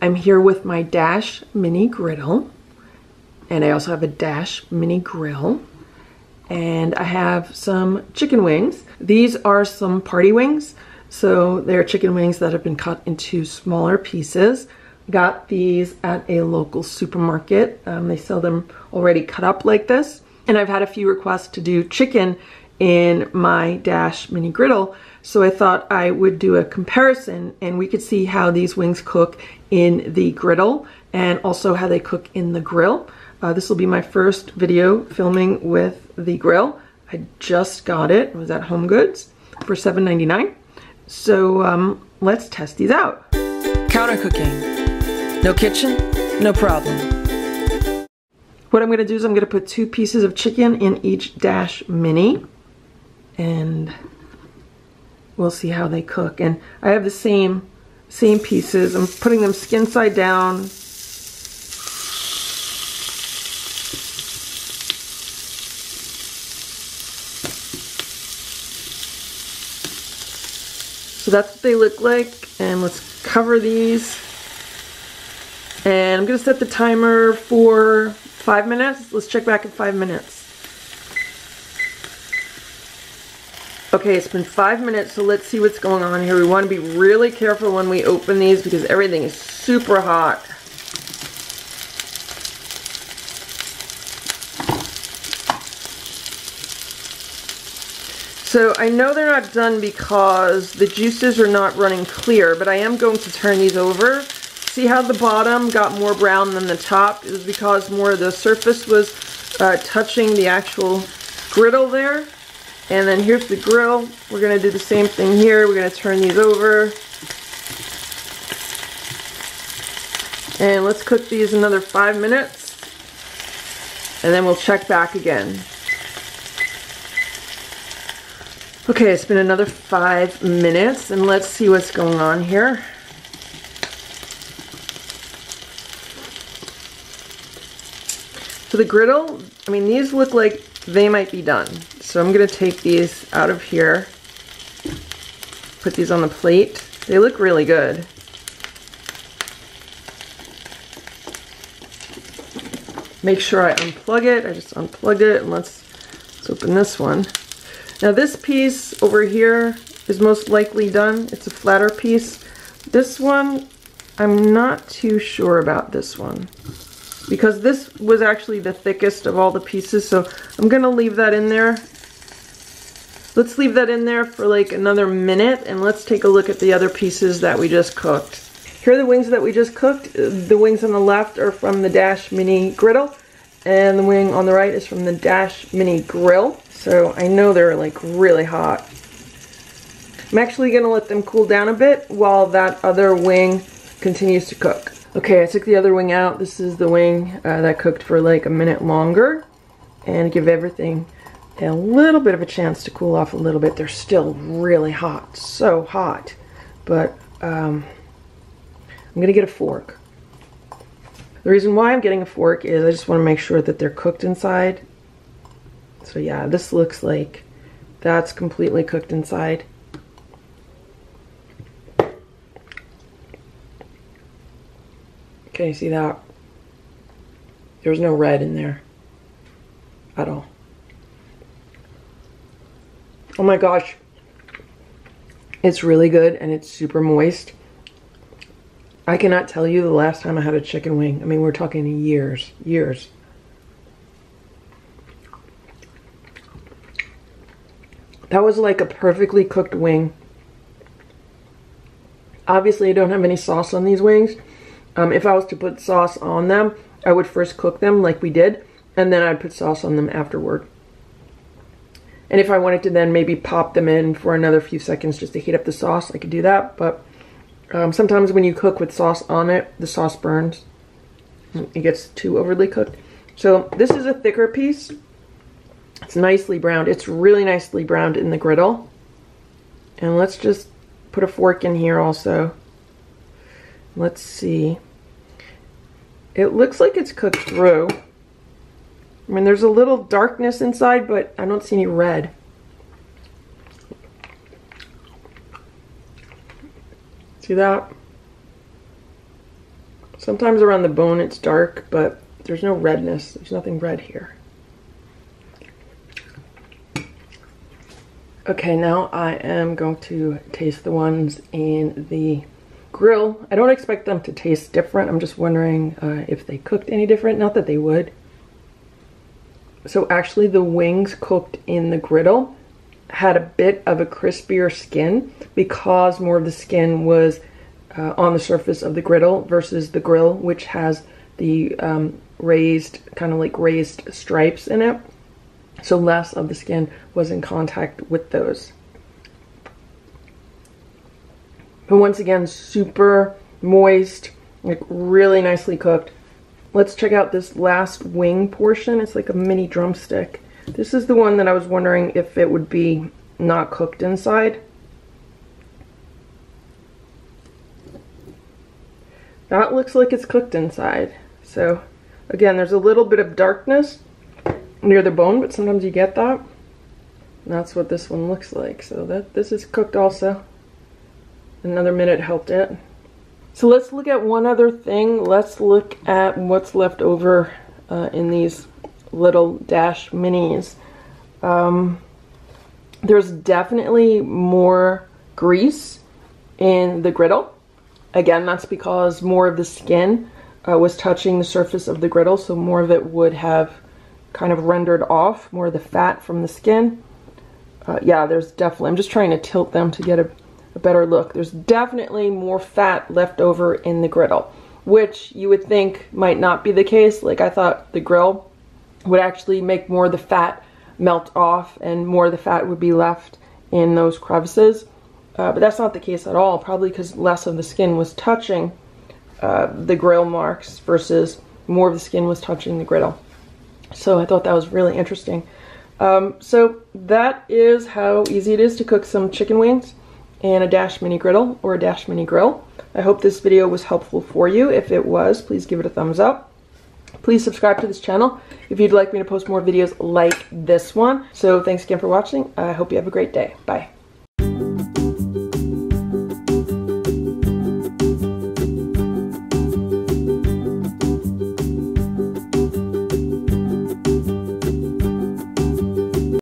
I'm here with my Dash Mini Griddle, and I also have a Dash Mini Grill, and I have some chicken wings. These are some party wings, so they're chicken wings that have been cut into smaller pieces. Got these at a local supermarket. They sell them already cut up like this, and I've had a few requests to do chicken in my Dash Mini Griddle, so I thought I would do a comparison and we could see how these wings cook in the griddle and also how they cook in the grill. This will be my first video filming with the grill. I just got it. It was at Home Goods for $7.99. So let's test these out. Counter cooking. No kitchen, no problem. What I'm going to do is I'm going to put 2 pieces of chicken in each Dash Mini, and we'll see how they cook. And I have the same pieces. I'm putting them skin side down. So that's what they look like, and let's cover these. And I'm gonna set the timer for 5 minutes. Let's check back in 5 minutes. Okay, it's been 5 minutes, so let's see what's going on here. We want to be really careful when we open these because everything is super hot. So I know they're not done because the juices are not running clear, but I am going to turn these over. See how the bottom got more brown than the top? It was because more of the surface was touching the actual griddle there. And then here's the grill. We're going to do the same thing here. We're going to turn these over. And let's cook these another 5 minutes. And then we'll check back again. Okay, it's been another 5 minutes, and let's see what's going on here. So the griddle, I mean, these look like they might be done. So I'm going to take these out of here, put these on the plate. They look really good. Make sure I unplug it. I just unplugged it, and let's open this one. Now this piece over here is most likely done. It's a flatter piece. This one, I'm not too sure about this one, because this was actually the thickest of all the pieces, so I'm gonna leave that in there. Let's leave that in there for like another minute, and let's take a look at the other pieces that we just cooked. Here are the wings that we just cooked. The wings on the left are from the Dash Mini Griddle, and the wing on the right is from the Dash Mini Grill. So I know they're like really hot. I'm actually gonna let them cool down a bit while that other wing continues to cook. Okay, I took the other wing out. This is the wing that cooked for like a minute longer, and give everything a little bit of a chance to cool off a little bit. They're still really hot, so hot. But I'm gonna get a fork. The reason why I'm getting a fork is I just want to make sure that they're cooked inside. So yeah, this looks like that's completely cooked inside. Okay, see that? There's no red in there at all. Oh my gosh. It's really good, and it's super moist. I cannot tell you the last time I had a chicken wing. I mean, we're talking years. That was like a perfectly cooked wing. Obviously, I don't have any sauce on these wings. If I was to put sauce on them, I would first cook them like we did, and then I'd put sauce on them afterward. And if I wanted to then maybe pop them in for another few seconds just to heat up the sauce, I could do that. But sometimes when you cook with sauce on it, the sauce burns. It gets too overly cooked. So this is a thicker piece. It's nicely browned. It's really nicely browned in the griddle. And let's just put a fork in here also. Let's see. It looks like it's cooked through. I mean, there's a little darkness inside, but I don't see any red. See that? Sometimes around the bone it's dark, but there's no redness. There's nothing red here. Okay, now I am going to taste the ones in the grill. I don't expect them to taste different. I'm just wondering if they cooked any different. Not that they would. So actually the wings cooked in the griddle had a bit of a crispier skin because more of the skin was on the surface of the griddle versus the grill, which has the raised, kind of like raised stripes in it. So less of the skin was in contact with those. But once again, super moist, like really nicely cooked. Let's check out this last wing portion. It's like a mini drumstick. This is the one that I was wondering if it would be not cooked inside. That looks like it's cooked inside. So again, there's a little bit of darkness near the bone, but sometimes you get that. And that's what this one looks like. So this is cooked also. Another minute helped it. So let's look at one other thing. Let's look at what's left over in these little Dash Minis. There's definitely more grease in the griddle. Again, that's because more of the skin was touching the surface of the griddle, so more of it would have kind of rendered off, more of the fat from the skin. Yeah, there's definitely, I'm just trying to tilt them to get a better look. There's definitely more fat left over in the griddle, which you would think might not be the case. Like, I thought the grill would actually make more of the fat melt off and more of the fat would be left in those crevices. But that's not the case at all, probably because less of the skin was touching the grill marks versus more of the skin was touching the griddle. So I thought that was really interesting. So that is how easy it is to cook some chicken wings in a Dash Mini Griddle or a Dash Mini Grill. I hope this video was helpful for you. If it was, please give it a thumbs up. Please subscribe to this channel if you'd like me to post more videos like this one. So thanks again for watching. I hope you have a great day. Bye.